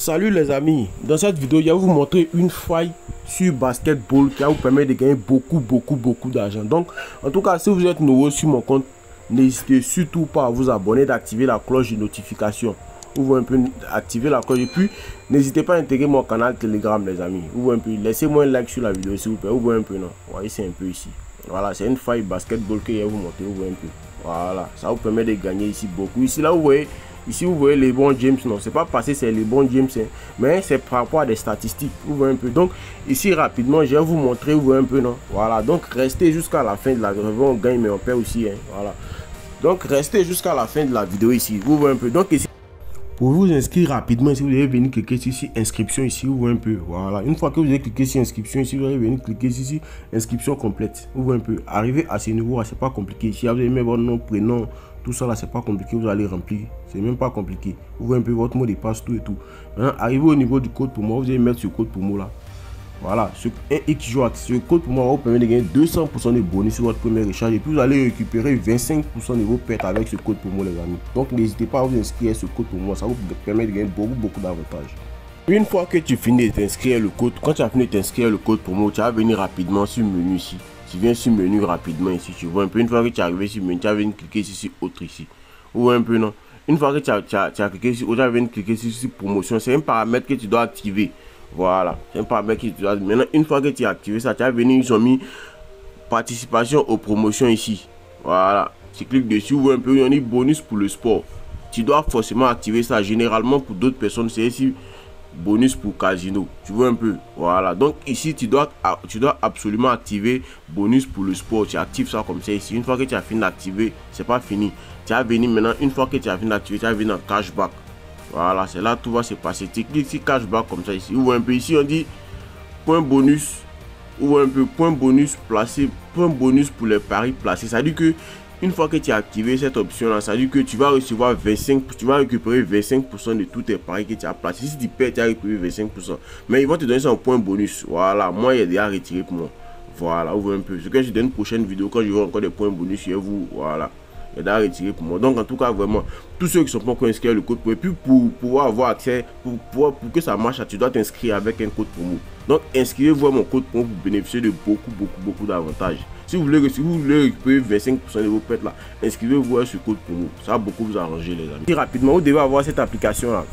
Salut les amis, dans cette vidéo, je vais vous montrer une faille sur Basketball qui va vous permettre de gagner beaucoup d'argent. Donc, en tout cas, si vous êtes nouveau sur mon compte, n'hésitez surtout pas à vous abonner, d'activer la cloche de notification. Vous voyez un peu, activer la cloche et puis n'hésitez pas à intégrer mon canal Telegram les amis. Vous voyez un peu, laissez-moi un like sur la vidéo s'il vous plaît. Vous voyez un peu, non? Vous voyez, c'est un peu ici. Voilà, c'est une faille Basketball que je vais vous montrer. Vous voyez un peu. Voilà, ça vous permet de gagner ici beaucoup. Ici, là, vous voyez. Ici, vous voyez les bons James, non, c'est pas passé, c'est les bons James, hein, mais c'est par rapport à des statistiques. Vous voyez un peu. Donc, ici, rapidement, je vais vous montrer, vous voyez un peu, non. Voilà, donc restez jusqu'à la fin de la vidéo. On gagne, mais on perd aussi, hein, voilà. Donc, restez jusqu'à la fin de la vidéo ici. Vous voyez un peu. Donc, ici, pour vous inscrire rapidement, si vous allez venir cliquer ici, inscription ici, vous voyez un peu. Voilà, une fois que vous allez cliquer sur inscription ici, vous allez venir cliquer ici, inscription complète. Vous voyez un peu. Arriver à ce niveau, c'est pas compliqué. Ici, vous allez mettre votre nom, prénom. Tout ça là, c'est pas compliqué, vous allez remplir, c'est même pas compliqué. Vous voyez un peu votre mot de passe, tout et tout. Maintenant, arrivez au niveau du code pour moi, vous allez mettre ce code pour moi là. Voilà, ce code pour moi va vous permettre de gagner 200% de bonus sur votre première recharge et puis vous allez récupérer 25% de vos pertes avec ce code pour moi les amis. Donc n'hésitez pas à vous inscrire à ce code pour moi, ça vous permet de gagner beaucoup d'avantages. Une fois que tu finis d'inscrire le code, quand tu as fini d'inscrire le code pour moi, tu vas venir rapidement sur le menu ici. Tu viens sur le menu rapidement ici, tu vois un peu. Une fois que tu es arrivé sur le menu, tu vas venir cliquer ici sur autre ici. Vous voyez un peu, non? Une fois que tu as cliqué sur autre, tu vas venir cliquer ici sur promotion. C'est un paramètre que tu dois activer. Voilà, c'est un paramètre que tu dois. Maintenant, une fois que tu as activé ça, tu vas venir, ils ont mis participation aux promotions ici. Voilà, tu cliques dessus, vous voyez un peu, il y a un bonus pour le sport. Tu dois forcément activer ça. Généralement, pour d'autres personnes, c'est ici. Bonus pour casino, tu vois un peu. Voilà, donc ici tu dois absolument activer bonus pour le sport. Tu actives ça comme ça ici. Une fois que tu as fini d'activer, c'est pas fini, tu vas venir maintenant. Une fois que tu as fini d'activer, tu vas venir en cashback. Voilà, c'est là tout va se passer. Tu cliques ici cashback comme ça ici. Vous voyez un peu ici, on dit point bonus. Ou un peu point bonus placé, point bonus pour les paris placés. Ça dit que une fois que tu as activé cette option là, ça dit que tu vas recevoir 25%, tu vas récupérer 25% de tous tes paris que tu as placés. Si tu perds, tu as récupéré 25%. Mais ils vont te donner ça en point bonus. Voilà, moi il est déjà retiré pour moi. Voilà, vous voyez un peu. Ce que je donne une prochaine vidéo quand je vois encore des points bonus chez vous. Voilà. Il est déjà retiré pour moi. Donc en tout cas vraiment, tous ceux qui sont pas encore inscrits le code pour, et puis pour pouvoir avoir accès, pour que ça marche, tu dois t'inscrire avec un code promo. Donc inscrivez-vous à mon code promo pour bénéficier de beaucoup d'avantages. Si vous voulez récupérer 25% de vos pertes là, inscrivez-vous à ce code promo. Ça va beaucoup vous arranger les amis. Et rapidement, vous devez avoir cette application là,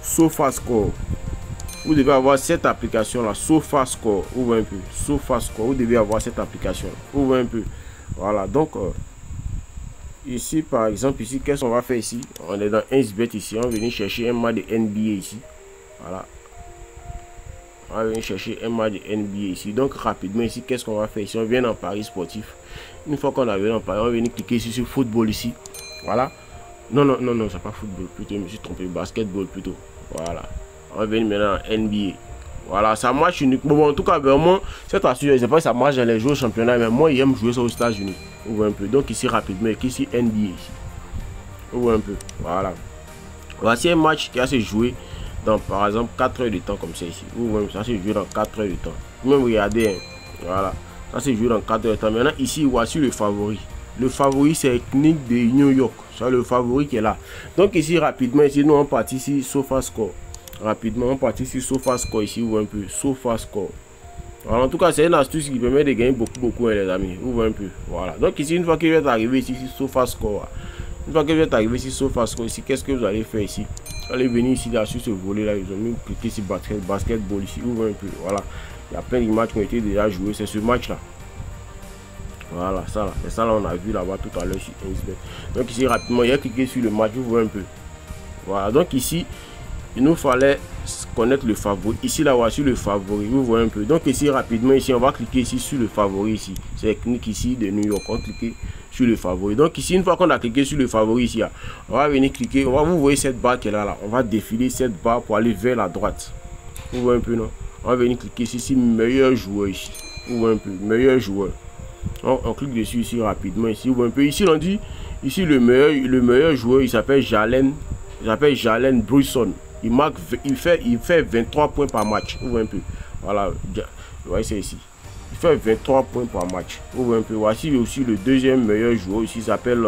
SofaScore. Vous devez avoir cette application là, SofaScore. Vous voyez un peu, SofaScore. Vous devez avoir cette application. Vous voyez un peu. Voilà, donc ici par exemple, ici qu'est-ce qu'on va faire ici? On est dans 1xBet ici, on va venir chercher un match de NBA ici. Voilà. On va venir chercher un match de NBA ici. Donc rapidement ici, qu'est-ce qu'on va faire ici? On vient en paris sportif. Une fois qu'on a venu en paris, on va venir cliquer ici sur football ici. Voilà. Non, c'est pas football, plutôt, je me suis trompé, basketball plutôt. Voilà. On va venir maintenant en NBA. Voilà, ça marche uniquement. Bon, en tout cas, vraiment, cette astuce, je sais pas si ça marche dans les jeux au championnat, mais moi, j'aime jouer ça aux États-Unis. Vous voyez un peu. Donc ici, rapidement, ici, NBA ici. Vous voyez un peu. Voilà. Voici un match qui a se joué dans, par exemple, 4 heures de temps, comme ça ici. Vous voyez, ça se joue dans 4 heures de temps. Même regardez, hein. Voilà. Ça se joue dans 4 heures de temps. Maintenant, ici, voici le favori. Le favori, c'est Knicks de New York. C'est le favori qui est là. Donc ici, rapidement, ici, nous, on partit ici, SofaScore. Rapidement, on partit sur SofaScore ici, vous voyez un peu, SofaScore. Alors, en tout cas, c'est une astuce qui permet de gagner beaucoup les amis. Vous voyez un peu. Voilà. Donc ici, une fois que je vais arriver ici, SofaScore. Une fois que je vais arriver ici, SofaScore ici, qu'est-ce que vous allez faire ici? Vous allez venir ici là sur ce volet là, ils ont mis cliquer sur basketball ici. Vous voyez un peu. Voilà. Il y a plein de matchs qui ont été déjà joués. C'est ce match là. Voilà, ça là. C'est ça là, on a vu là-bas tout à l'heure sur 1xBet. Donc ici, rapidement, il y a cliqué sur le match. Vous voyez un peu. Voilà. Donc ici, il nous fallait connaître le favori. Ici, là, voici le favori. Vous voyez un peu. Donc, ici, rapidement, ici, on va cliquer ici sur le favori. Ici, c'est Knicks ici de New York. On va cliquer sur le favori. Donc, ici, une fois qu'on a cliqué sur le favori, ici, là, on va venir cliquer. Vous voyez cette barre qui est là, là. On va défiler cette barre pour aller vers la droite. Vous voyez un peu, non? On va venir cliquer ici, meilleur joueur ici. Vous voyez un peu, meilleur joueur. On clique dessus ici rapidement. Ici, vous voyez un peu. Ici, on dit, ici, le meilleur joueur, il s'appelle Jalen Brunson. Il fait 23 points par match. Vous voyez un peu. Voilà. Vous voyez, c'est ici. Il fait 23 points par match. Vous voyez un peu. Voici aussi le deuxième meilleur joueur ici. Il s'appelle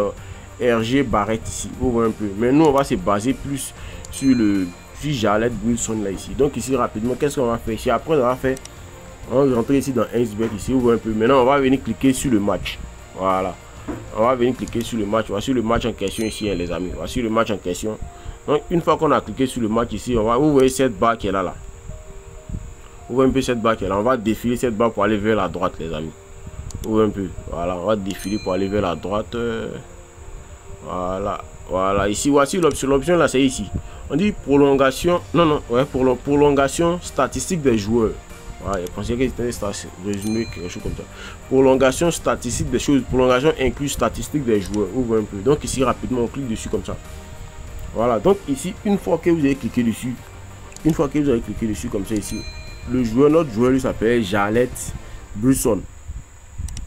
RG Barrett ici. Vous voyez un peu. Mais nous, on va se baser plus sur suis Jalette Wilson là ici. Donc ici rapidement, qu'est-ce qu'on va faire ici? Après on va faire, on va rentrer ici dans 1xBet ici, on voit un peu. Maintenant on va venir cliquer sur le match. Voilà. On va venir cliquer sur le match. Voici le match en question ici, hein, les amis. Voici le match en question. Donc une fois qu'on a cliqué sur le match ici, on va, vous voyez cette barre qui est là. Vous voyez un peu cette barre qui est là. On va défiler cette barre pour aller vers la droite, les amis. Vous voyez un peu. Voilà, on va défiler pour aller vers la droite. Voilà. Voilà. Ici, voici l'option. L'option là, c'est ici. On dit prolongation. Non, ouais, pour la prolongation statistique des joueurs. Voilà, je pensais que c'était résumé quelque chose comme ça. Prolongation statistique des choses. Prolongation inclut statistique des joueurs. Vous voyez un peu. Donc ici, rapidement, on clique dessus comme ça. Voilà, donc ici, une fois que vous avez cliqué dessus, comme ça ici, le joueur, notre joueur, lui s'appelle Jalette Wilson.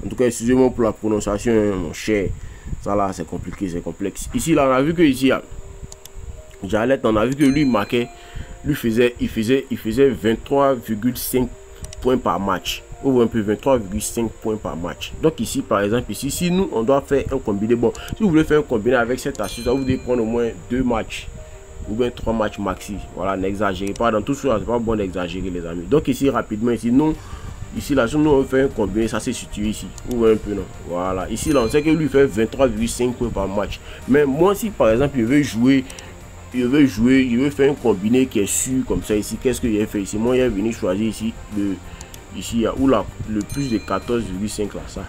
En tout cas, excusez-moi pour la prononciation, mon cher. Ça là, c'est compliqué, c'est complexe. Ici, là, on a vu que ici, Jalette, on a vu que lui marquait, il faisait 23,5 points par match. Ou un peu 23,5 points par match. Donc ici, par exemple, ici, si nous, on doit faire un combiné, bon, si vous voulez faire un combiné avec cette astuce, vous devez prendre au moins 2 matchs ou bien 3 matchs maxi. Voilà, n'exagérez pas. Dans tout ça, c'est pas bon d'exagérer, les amis. Donc ici, rapidement, ici, nous, ici, là, si nous, on fait un combiné, ça c'est situé ici. Vous voyez un peu, non? Voilà, ici, là, on sait que lui fait 23,5 points par match. Mais moi, si par exemple, il veut jouer, il veut faire un combiné qui est sûr, comme ça, ici, qu'est-ce qu'il a fait ici? Moi, il est venu choisir ici ici il y a où là le plus de 14,5 là, ça.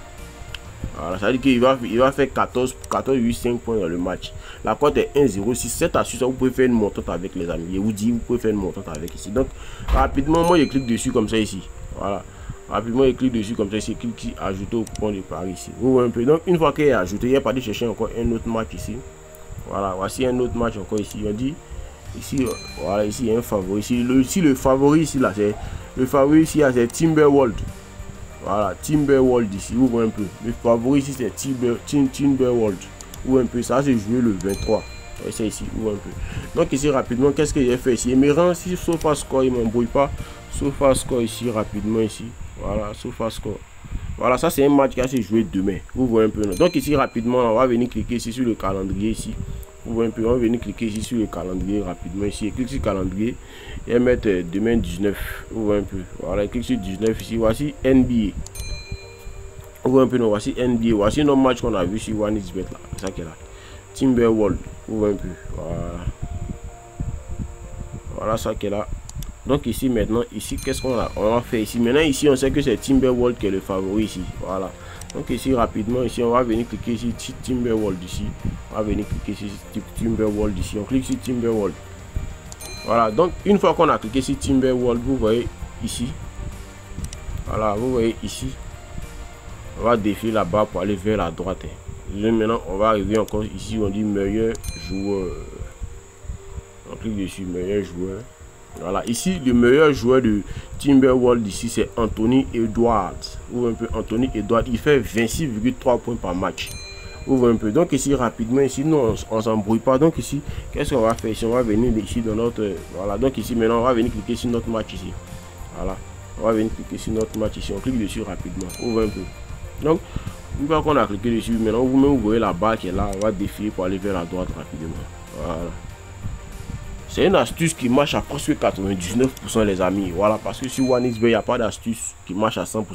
Voilà, ça veut dire qu'il va faire 14,5 points dans le match. La cote est 1,06. Cette astuce, vous pouvez faire une montante avec, les amis. Je vous dis, vous pouvez faire une montante avec ici. Donc rapidement, moi je clique dessus comme ça ici. Voilà, rapidement je clique dessus comme ça ici. Clique ici, ajouter au coupon de Paris ici. Vous voyez un peu. Donc une fois qu'il est ajouté, il n'y a pas de chercher encore un autre match ici. Voilà, voici un autre match encore ici. On dit ici, voilà, ici il y a un favori ici. Le favori ici là, c'est le favori ici, c'est Timberwolves. Voilà, Timberwolves ici, vous voyez un peu. Le favori ici, c'est Timberwolves. Vous voyez un peu, ça c'est joué le 23. C'est ici, vous voyez un peu. Donc ici, rapidement, qu'est-ce que j'ai fait ici? Il me rend ici, SofaScore, il ne m'embrouille pas. SofaScore ici, rapidement ici. Voilà, SofaScore. Voilà, ça c'est un match qui a se joué demain. Vous voyez un peu. Donc ici, rapidement, on va venir cliquer ici sur le calendrier ici. Vous voyez un peu, on va venir cliquer ici sur le calendrier rapidement ici. Et clique sur calendrier et mettre demain 19. Vous voyez un peu. Voilà, clique sur 19 ici. Voici NBA. Vous voyez un peu, non, voici NBA. Voici nos matchs qu'on a vu sur 1xBet là. C'est ça qui est là. Timberwolves. Vous voyez un peu. Voilà. Voilà ça qui est là. Donc ici maintenant, ici, qu'est-ce qu'on a? On va faire ici. Maintenant ici, on sait que c'est Timberwolves qui est le favori ici. Voilà. Donc ici rapidement ici on va venir cliquer ici Timberwolves ici. On va venir cliquer ici Timberwolves ici. On clique sur Timberwolves. Voilà, donc une fois qu'on a cliqué sur Timberwolves, vous voyez ici. Voilà, vous voyez ici. On va défiler la barre pour aller vers la droite. Et maintenant on va arriver encore ici, on dit meilleur joueur. On clique dessus meilleur joueur. Voilà, ici le meilleur joueur de Timberwolves ici c'est Anthony Edwards. Vous voyez un peu, Anthony Edwards, il fait 26,3 points par match. Vous voyez un peu. Donc ici rapidement ici nous on s'embrouille pas. Donc ici qu'est-ce qu'on va faire ici? On va venir ici dans notre voilà. Donc ici maintenant on va venir cliquer sur notre match ici. Voilà, on va venir cliquer sur notre match ici. On clique dessus rapidement. Vous voyez un peu. Donc une fois qu'on a cliqué dessus, maintenant vous voyez la barre qui est là. On va défiler pour aller vers la droite rapidement. Voilà. C'est une astuce qui marche à presque 99% les amis. Voilà, parce que sur 1xBet, il n'y a pas d'astuce qui marche à 100%.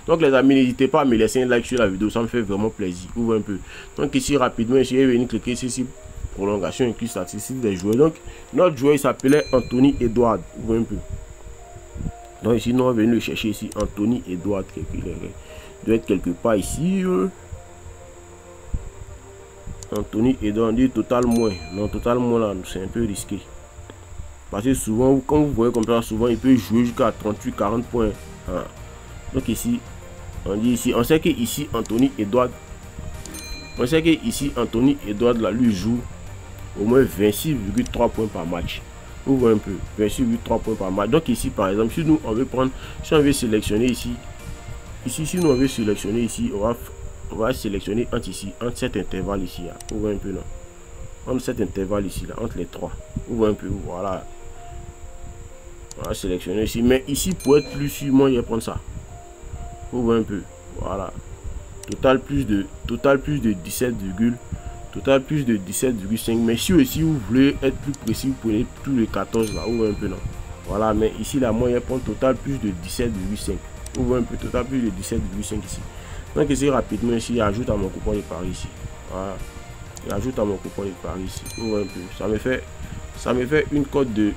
Donc les amis, n'hésitez pas à me laisser un like sur la vidéo, ça me fait vraiment plaisir. Ouvre un peu. Donc ici, rapidement, ici, je vais venir cliquer ici, prolongation inclus statistique des joueurs. Donc notre joueur, il s'appelait Anthony Edwards. Ouvre un peu. Donc ici, nous on va venir le chercher ici, Anthony Edwards. Il doit être quelque part ici. Anthony Edwards, on dit total moins. Non, total moins là, c'est un peu risqué. Parce que souvent, quand vous voyez comme ça, souvent il peut jouer jusqu'à 38-40 points. Hein. Donc ici, on dit ici, on sait que ici Anthony Edwards, là, lui joue au moins 26,3 points par match. Vous voyez un peu, 26,3 points par match. Donc ici, par exemple, si nous on veut prendre, si on veut sélectionner ici, si nous on veut sélectionner ici, on va sélectionner entre cet intervalle ici. Là. Vous voyez un peu là. Entre cet intervalle ici, là, entre les trois. Vous voyez un peu, voilà. On va sélectionner ici. Mais ici, pour être plus sûr, moi, je vais prendre ça. Vous voyez un peu. Voilà. Total plus de 17,3 Total plus de 17,5. Mais si aussi vous voulez être plus précis, vous prenez tous les 14 là. Vous voyez un peu, non? Voilà, mais ici la moyenne prend total plus de 17,5. Vous voyez un peu, total plus de 17,5 ici. Donc ici rapidement ici, ajoute à mon coupon de Paris ici. Voilà. J'ajoute à mon coupon de Paris ici. Vous voyez un peu. Ça me fait une cote de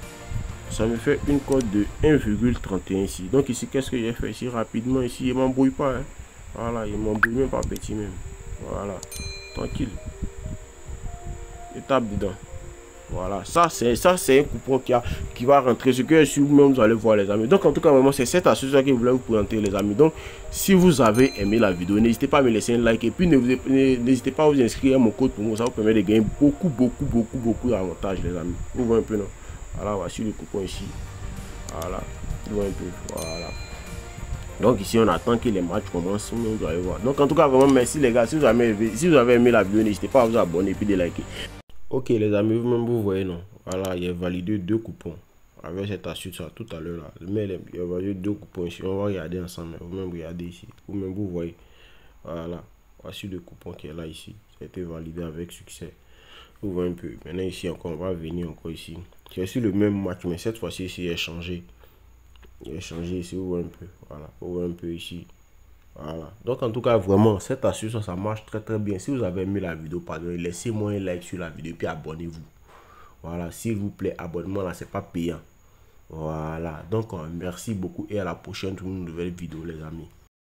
1,31 ici. Donc ici, qu'est-ce que j'ai fait ici rapidement ici? Il m'embrouille pas. Hein. Voilà, il m'embrouille même pas petit même. Voilà, tranquille. Je tape dedans. Voilà, ça c'est un coupon qui va rentrer. Ce que si vous-même vous allez voir les amis. Donc en tout cas vraiment c'est cette astuce que je voulais vous présenter les amis. Donc si vous avez aimé la vidéo, n'hésitez pas à me laisser un like et puis n'hésitez pas à vous inscrire à mon code promo. Ça vous permet de gagner beaucoup d'avantages les amis. Vous voyez un peu, non? Voilà, voici le coupon ici. Voilà, vous voyez un peu. Voilà. Donc ici on attend que les matchs commencent. Vous allez voir. Donc en tout cas vraiment merci les gars. Si vous avez aimé la vidéo, n'hésitez pas à vous abonner et puis de liker. Ok les amis, vous-même vous voyez, non? Voilà, il a validé 2 coupons avec cette astuce là tout à l'heure là. Mais il a validé 2 coupons ici. On va regarder ensemble. Vous-même regardez ici. Vous-même vous voyez. Voilà, voici le coupon qui est là ici. Ça a été validé avec succès. Vous voyez un peu. Maintenant ici encore, on va venir encore ici. C'est aussi le même match, mais cette fois-ci ici il a changé. Il a changé ici. Vous voyez un peu. Voilà, vous voyez un peu ici. Voilà. Donc en tout cas vraiment cette astuce ça marche très bien. Si vous avez aimé la vidéo, pardon, laissez-moi un like sur la vidéo puis abonnez-vous. Voilà, s'il vous plaît, abonnement là c'est pas payant. Voilà, donc merci beaucoup et à la prochaine pour une nouvelle vidéo les amis.